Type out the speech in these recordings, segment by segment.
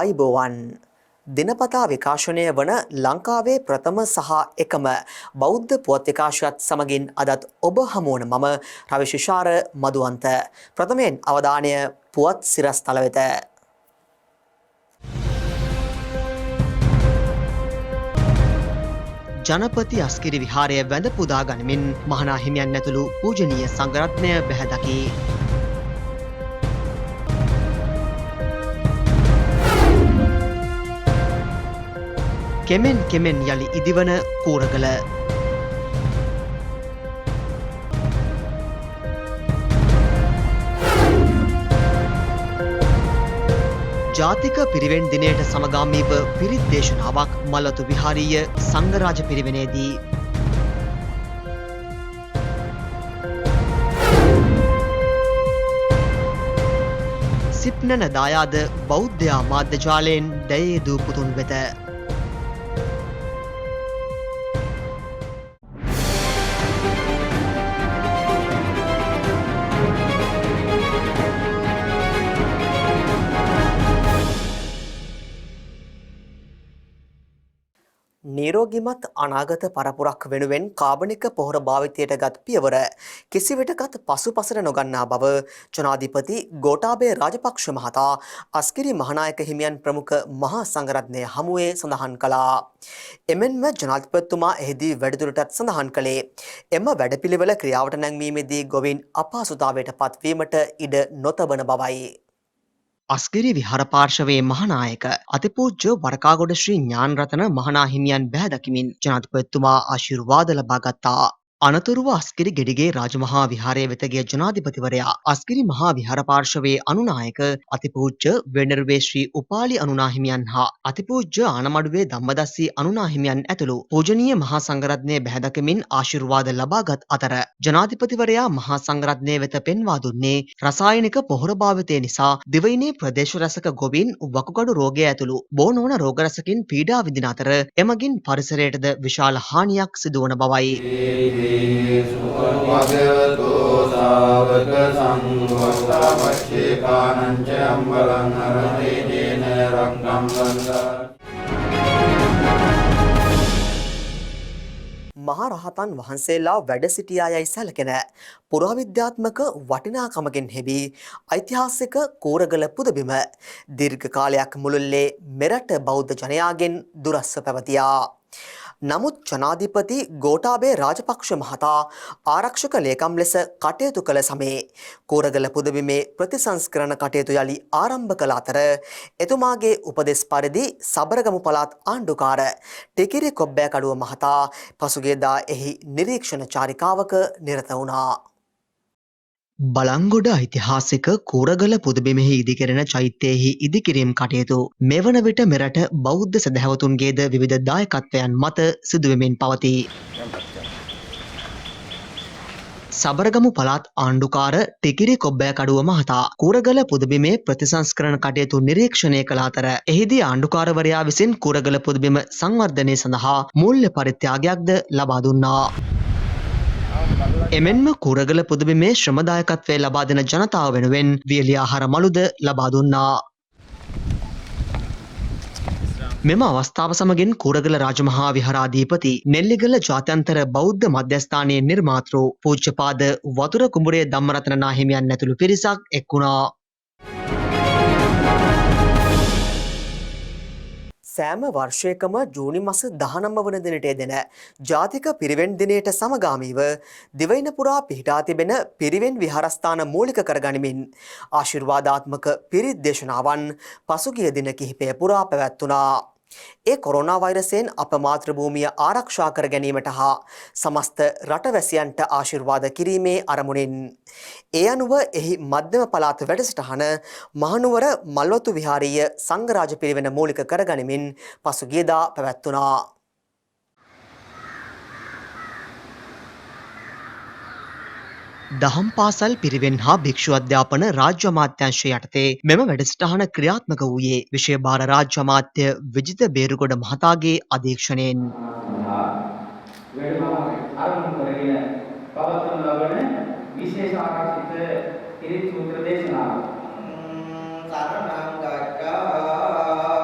ආයිබෝවන් දිනපතා විකාශනය වන ලංකාවේ ප්‍රථම සහ එකම බෞද්ධ පුවත් විකාශයත් සමගින් අදත් ඔබ හමුවන මම රවිශිෂාර මදුවන්ත ප්‍රථමයෙන් අවධානය පුවත් සිරස්තල වෙත. ජනපති අස්කිරි විහාරය වැඳ පුදා ගනිමින් මහනා හිමියන් ඇතුළු පූජනීය සංඝරත්නය බැහැ දකි. කෙමෙන් කෙමෙන් යලි ඉදිවන කූරගල ජාතික පිරිවෙන් දිනයට සමගාමීව පිරිත් දේශනාවක් මල්වතු විහාරීය සංඝරාජ පිරිවෙනේදී සිප්නන දායාද බෞද්ධ මාධ්‍ය ජාලයෙන් දැයේදූ පුතුන් වෙත නිරෝගිමත් අනාගත පරපුරක් වෙනුවෙන් කාබනික පොහොර භාවිතයට ගත් පියවර කිසිවිටකත් පසුපසට නොගන්නා බව ජනාධිපති ගෝඨාභය රාජපක්ෂ මහතා අස්කිරි මහානායක හිමියන් ප්‍රමුඛ මහා සංඝරත්නය හමුවේ සඳහන් කළා. එමෙන්ම ජනාධිපතිතුමා එහිදී වැඩිදුරටත් සඳහන් කළේ එම වැඩපිළිවෙල ක්‍රියාවට නැංවීමේදී ගොවින් අපහසුතාවයට පත්වීමට ඉඩ නොතබන බවයි. අස්කිරි විහාර පාර්ශවයේ මහානායක අතිපූජ්‍ය වරකාගොඩ ශ්‍රී ඥානරතන මහනා හිමියන් බැහැ දකිමින් ජනාධිපතිතුමා ආශිර්වාද ලබා ගත්තා. අනතුරුව අස්කිරි ගෙඩිගේ රාජමහා විහාරය වෙත ගිය ජනාධිපතිවරයා අස්කිරි මහා විහාර පාර්ශවයේ අනුනායක අතිපූජ්‍ය වෙනරුවේ ශ්‍රී උපාලි අනුනා හිමියන් හා අතිපූජ්‍ය ආනමඩුවේ ධම්මදස්සී අනුනා හිමියන් ඇතුළු පූජනීය මහා සංඝරත්නය බැහැ දකිමින් ආශිර්වාද ලබාගත් අතර ජනාධිපතිවරයා මහා සංඝරත්නය වෙත පෙන්වා දුන්නේ රසායනික පොහොර භාවිතය නිසා දිවයිනේ ප්‍රදේශ රැසක ගොවීන් වකුගඩු රෝගය ඇතුළු බෝ නොවන රෝග රැසකින් පීඩා විඳින අතර එමගින් පරිසරයටද විශාල හානියක් සිදුවන බවයි. භගවතු සාවක සංඝෝස්සා පච්චේ කානංච අම්බලං අරතේ ජේන රංගම් වන්දා මහා රහතන් වහන්සේලා වැඩ සිටියා යයි සැලකෙන පුරාවිද්‍යාත්මක වටිනාකමකින් හෙබි ඓතිහාසික කෝරගල පුදබිම දීර්ඝ කාලයක් මුළුල්ලේ මෙරට බෞද්ධ ජනයාගෙන් දුරස්ව පැවතියා. නමුත් ජනාධිපති ගෝඨාභය රාජපක්ෂ මහතා ආරක්ෂක ලේකම් ලෙස කටයුතු කළ සමයේ කෝරගල පුදබිමේ ප්‍රතිසංස්කරණ කටයුතු යළි ආරම්භ කළ අතර එතුමාගේ උපදෙස් පරිදි සබරගමු පළාත් ආණ්ඩුකාර ටිකිරි කොබ්බෑකඩුව මහතා පසුගියදා එහි නිරීක්ෂණ චාරිකාවක නිරත වුණා. බලංගොඩ ඓතිහාසික කෝරගල පුදබිමෙහි ඉදිකෙරෙන චෛත්‍යයෙහි ඉදිකිරීම් කටයුතු මෙවන විට මෙරට බෞද්ධ සැදැහැවතුන්ගේද විවිධ දායකත්වයන් මත සිදුවෙමින් පවතී. සබරගමු පළාත් ආණ්ඩුකාර ටිකිරි කොබ්බෑකඩුව මහතා කෝරගල පුදබිමේ ප්‍රතිසංස්කරණ කටයුතු නිරීක්ෂණය කළ අතර එහිදී ආණ්ඩුකාරවරයා විසින් කෝරගල පුදබිම සංවර්ධනය සඳහා මූල්‍ය පරිත්‍යාගයක්ද ලබා දුන්නා. එමෙන්ම කෝරගල පුදබිමේ ශ්‍රමදායකත්වය ලබා දෙන ජනතාව වෙනුවෙන් වියලි ආහාර මළුද ලබා දුන්නා. මෙම අවස්ථාව සමගින් කෝරගල රාජමහා විහාරාධිපති නෙල්ලිගල ජාත්‍යන්තර බෞද්ධ මධ්‍යස්ථානයේ නිර්මාතෘ පූජ්‍යපාද වතුර කුඹුරේ ධම්මරතන නාහිමියන් ඇතුළු පිරිසක් එක් වුණා. සෑම වර්ෂයකම ජූනි මස 19 වන දිනට යෙදෙන ජාතික පිරිවෙන් දිනයට සමගාමීව දිවයින පුරා පිහිටා තිබෙන පිරිවෙන් විහාරස්ථාන මූලික කරගනිමින් ආශිර්වාදාත්මක පිරිත් දේශනාවන් පසුගිය දින කිහිපය පුරා පැවැත්වුණා. ඒ කොරෝනා වෛරසයෙන් අප මාතෘභූමිය ආරක්ෂා කර ගැනීමට හා සමස්ත රටවැසියන්ට ආශිර්වාද කිරීමේ අරමුණින් ඒ අනුව එහි මධ්‍යම පළාත වැඩසටහන මහනුවර මල්වතු විහාරීය සංඝරාජ පිරිවෙන මූලික කරගනිමින් පසුගියදා පැවැත්වුණා. දහම් පාසල් පිරිවෙන් හා භික්ෂු අධ්‍යාපන රාජ්‍ය අමාත්‍යාංශය යටතේ මෙම වැඩසටහන ක්‍රියාත්මක වූයේ විෂය භාර රාජ්‍ය අමාත්‍ය විජිත බේරුගොඩ මහතාගේ අධීක්ෂණයෙන්. විශේෂ ආරක්ෂිත ඉරිත් සූත්‍ර දේශනාව. සරණං ගච්ඡාමි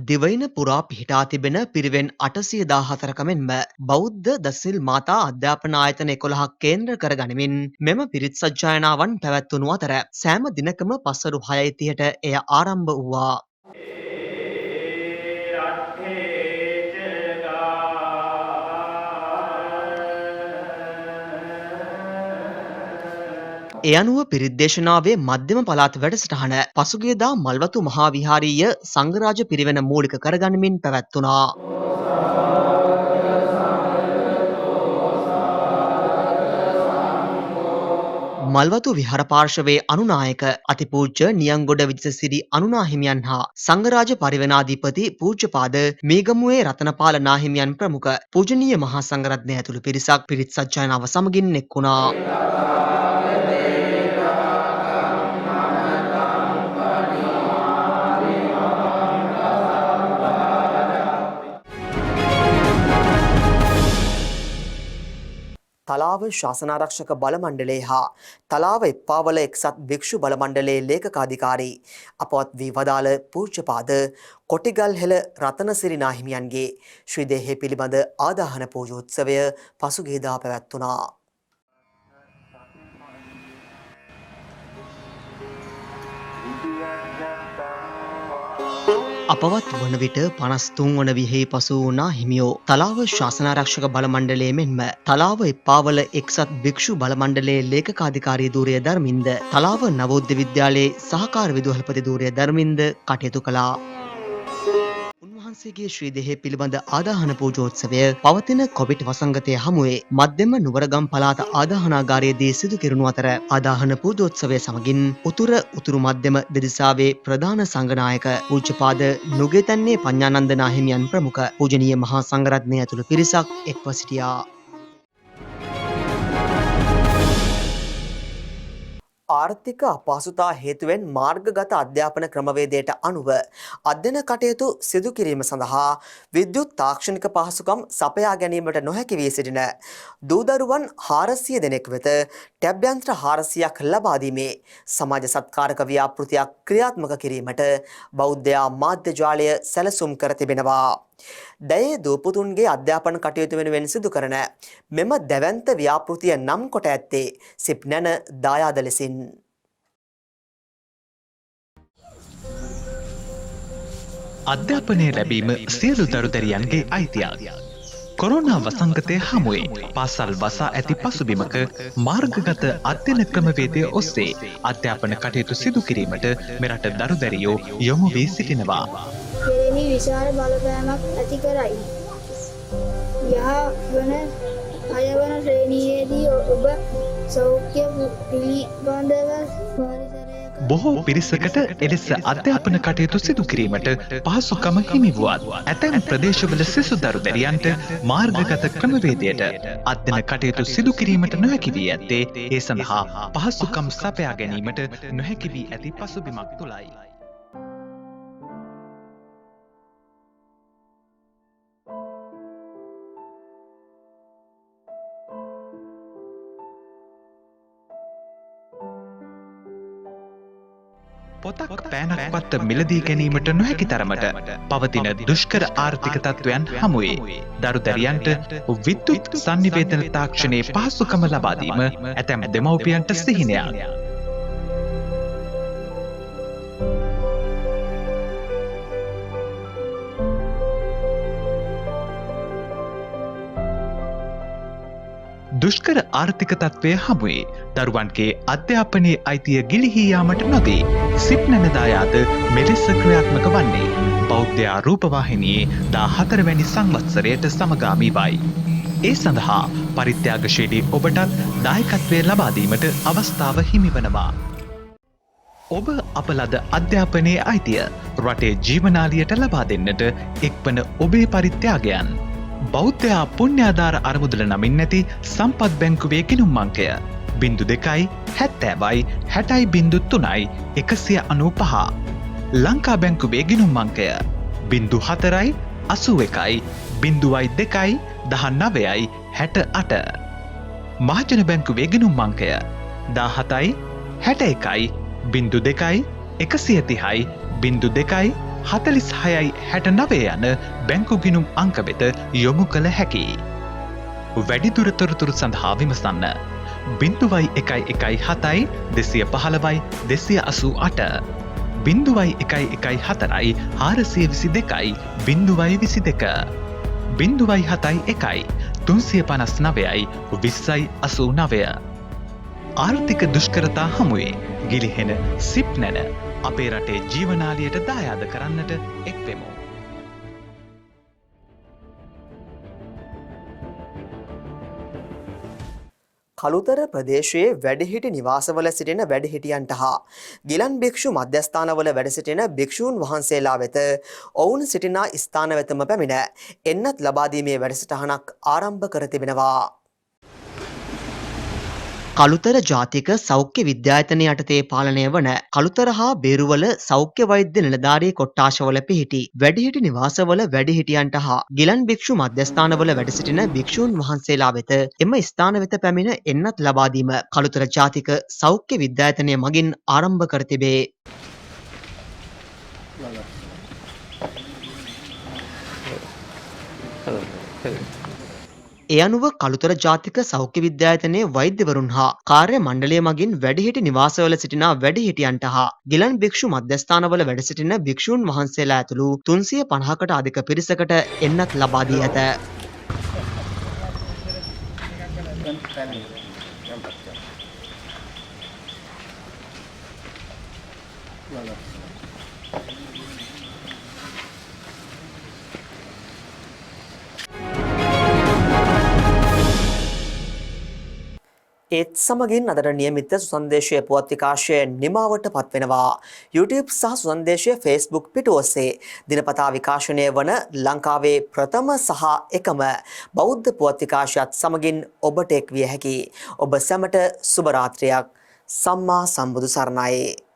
දිවයින පුරා පිහිටා තිබෙන පිරිවෙන් 814ක මෙන්ම බෞද්ධ දසිල් මාතා අධ්‍යාපන ආයතන 11ක් කේන්ද්‍ර කර ගනිමින් මෙම පිරිත් සජ්ජායනාවන් පැවැත්වුණු අතර සෑම දිනකම පසරු 6:30ට එය ආරම්භ වූවා. ඒ අනුව පිරිත් දේශනාවේ මධ්‍යම පළාත් වැඩසටහන පසුගියදා මල්වතු මහා විහාරීය සංඝරාජ පිරිවෙන මූලික කරගනිමින් පැවැත්වුණා. මල්වතු විහාර පාර්ශවයේ අනුනායක අතිපූජ්‍ය නියංගොඩ විජිතසිරි අනුනාහිමියන් හා සංඝරාජ පරිවෙනාධිපති පූජ්‍යපාද මේගමුවේ රතනපාල නාහිමියන් ප්‍රමුඛ පූජනීය මහා සංඝරත්නය ඇතුළු පිරිසක් පිරිත් සජ්ජායනාව සමගින් එක් වුණා. තලාව ශාසනාරක්ෂක බල මණ්ඩලයේ හා තලාව එප්පාවල එක්සත් භික්ෂු බල මණ්ඩලයේ ලේකකාධිකාරී අපවත් වී වදාළ පූජ්‍යපාද කොටිගල්හෙළ රතනසිරි නාහිමියන්ගේ ශ්‍රී දේහය පිළිබඳ ආදාහන පූජෝත්සවය පසුගියදා පැවැත්වුණා. අපවත් වන විට 53 වන විහි පසු වූ නාහිමියෝ තලාව ශාසනාරක්ෂක බල මණ්ඩලයේ මෙන්ම තලාව එප්පාවල එක්සත් භික්ෂු බල මණ්ඩලයේ ලේකකාධිකාරී ධූරය ධර්මින්ද තලාව නවෝදය විද්‍යාලයේ සහකාර විදුහල්පති ධූරය ධර්මින්ද කටයුතු කළා. උන්වහන්සේගේ ශ්‍රී දේහය පිළිබඳ ආදාහන පූජෝත්සවය පවතින කොවිඩ් වසංගතය හමුවේ මධ්‍යම නුවරගම් පළාත ආදාහනාගාරයේදී සිදු කෙරුණු අතර ආදාහන පූජෝත්සවය සමගින් උතුරු මධ්‍යම දෙදිසාවේ ප්‍රධාන සංඝනායක පූජ්‍යපාද නුගේතන්නේ පඤ්ඤානන්ද නාහිමියන් ප්‍රමුඛ පූජනීය මහා සංඝරත්නය ඇතුළු පිරිසක් එක්ව සිටියා. ආර්ථික අපහසුතා හේතුවෙන් මාර්ගගත අධ්‍යාපන ක්‍රමවේදයට අනුව අධ්‍යයන කටයුතු සිදු කිරීම සඳහා විද්‍යුත් තාක්ෂණික පහසුකම් සපයා ගැනීමට නොහැකි වී සිටින දූදරුවන් 400 දෙනෙක් වෙත ටැබ් යන්ත්‍ර 400ක් ලබා දීමේ සමාජ සත්කාරක ව්‍යාපෘතියක් ක්‍රියාත්මක කිරීමට බෞද්ධ මාධ්‍ය ජාලය සැලසුම් කර තිබෙනවා. දැයේ දූපුතුන්ගේ අධ්‍යාපන කටයුතු වෙනුවෙන් සිදු කරන මෙම දැවැන්ත ව්‍යාපෘතිය නම් කොට ඇත්තේ සිප්නැන දායාද ලෙසින්. අධ්‍යාපනය ලැබීම සියලු දරුදැරියන්ගේ අයිතියක්. කොරෝනා වසංගතය හමුවේ පාසල් වසා ඇති පසුබිමක මාර්ගගත අධ්‍යයන ක්‍රමවේදය ඔස්සේ අධ්‍යාපන කටයුතු සිදු කිරීමට මෙරට දරුදැරියෝ යොමු වී සිටිනවා. කෙරෙහි විශාල බලපෑමක් ඇති කරයි. යහවන අයවන ශ්‍රේණියේදී ඔබ සෞඛ්‍ය පිළිබඳව බොහෝ පිරිසකට එලෙස අධ්‍යාපන කටයුතු සිදු කිරීමට පහසුකම හිමි වුවත් ඇතැම් ප්‍රදේශවල සිසු දරුදැරියන්ට මාර්ගගත ක්‍රමවේදයට අධ්‍යයන කටයුතු සිදු කිරීමට නොහැකි වී ඇත්තේ ඒ සඳහා පහසුකම් සපයා ගැනීමට නොහැකි වී ඇති පසුබිමක් තුළයි. පොතක් පෑනක්වත් මිලදී ගැනීමට නොහැකි තරමට පවතින දුෂ්කර ආර්ථික තත්ත්වයන් හමුවේ දරුදැරියන්ට විද්‍යුත් සංනිවේදන තාක්ෂණයේ පහසුකම ලබා දීම ඇතැම් දෙමව්පියන්ට සිහිනයක්. දුෂ්කර ආර්ථික තත්ත්වය හමුවේ දරුවන්ගේ අධ්‍යාපනයේ අයිතිය ගිලිහී යාමට නොදී සිප්නැන දායාද මෙලෙස ක්‍රියාත්මක වන්නේ බෞද්ධ රූපවාහිනියේ 14 වැනි සංවත්සරයට සමගාමී වයි. ඒ සඳහා පරිත්‍යාගශීලී ඔබටත් දායකත්වය ලබා දීමට අවස්ථාව හිමිවනවා. ඔබ අප ලද අධ්‍යාපනයේ අයිතිය රටේ ජීවනාලියට ලබා දෙන්නට එක්වන ඔබේ පරිත්‍යාගයන් බෞද්ධයා පුණ්‍යාධාර අරමුදල නමින් නැති සම්පත් බැංකුවේ ගිණුම් අංකය 027060.3.195 ලංකා බැංකුවේ ගිණුම් අංකය 0481.02.1968 මහජන බැංකුවේ ගිණුම් අංකය 1761.02.130.2 46.69 යන බැංකු ගිණුම් අංක වෙත යොමු කළ හැකි. වැඩිදුර තොරතුරු සඳහා විමසන්න 0.117 215 288 0.114 422 0.22 0.71 359යි 2089 ආර්ථික දුෂ්කරතා හමුවේ ගිලිහෙන සිප් නැන අපේ රටේ ජීවනාලියට දායාද කරන්නට එක්වෙමු. කළුතර ප්‍රදේශයේ වැඩිහිටි නිවාසවල සිටින වැඩිහිටියන්ට හා ගිලන් භික්ෂු මධ්‍යස්ථානවල වැඩ සිටින භික්ෂූන් වහන්සේලා වෙත ඔවුන් සිටිනා ස්ථාන වෙතම පැමිණ එන්නත් ලබා දීමේ වැඩසටහනක් ආරම්භ කර තිබෙනවා. කළුතර ජාතික සෞඛ්‍ය විද්‍යායතනය යටතේ පාලනය වන කළුතර හා බේරුවල සෞඛ්‍ය වෛද්‍ය නිලධාරී කොට්ටාශවල පිහිටි වැඩිහිටි නිවාසවල වැඩිහිටියන්ට හා ගිලන් භික්ෂු මධ්‍යස්ථානවල වැඩ සිටින භික්ෂූන් වහන්සේලා වෙත එම ස්ථාන වෙත පැමිණ එන්නත් ලබා දීම කළුතර ජාතික සෞඛ්‍ය විද්‍යායතනය මගින් ආරම්භ කර තිබේ. ඒ අනුව කළුතර ජාතික සෞඛ්‍ය විද්‍යායතනයේ වෛද්‍යවරුන් හා කාර්ය මණ්ඩලය මගින් වැඩිහිටි නිවාසවල සිටින වැඩිහිටියන්ට හා ගිලන් භික්ෂු මධ්‍යස්ථානවල වැඩ සිටින භික්ෂූන් වහන්සේලා ඇතුළු 350කට අධික පිරිසකට එන්නත් ලබා දී ඇත. ඒත් සමගින් අදට නියමිත සුසන්දේශය පුවත් විකාශය නිමාවට පත්වෙනවා. YouTube සහ සුසන්දේශය Facebook පිටු ඔස්සේ දිනපතා විකාශනය වන ලංකාවේ ප්‍රථම සහ එකම බෞද්ධ පුවත් විකාශයත් සමගින් ඔබට එක් විය හැකි. ඔබ සැමට සුබ රාත්‍රියක්. සම්මා සම්බුදු සරණයි.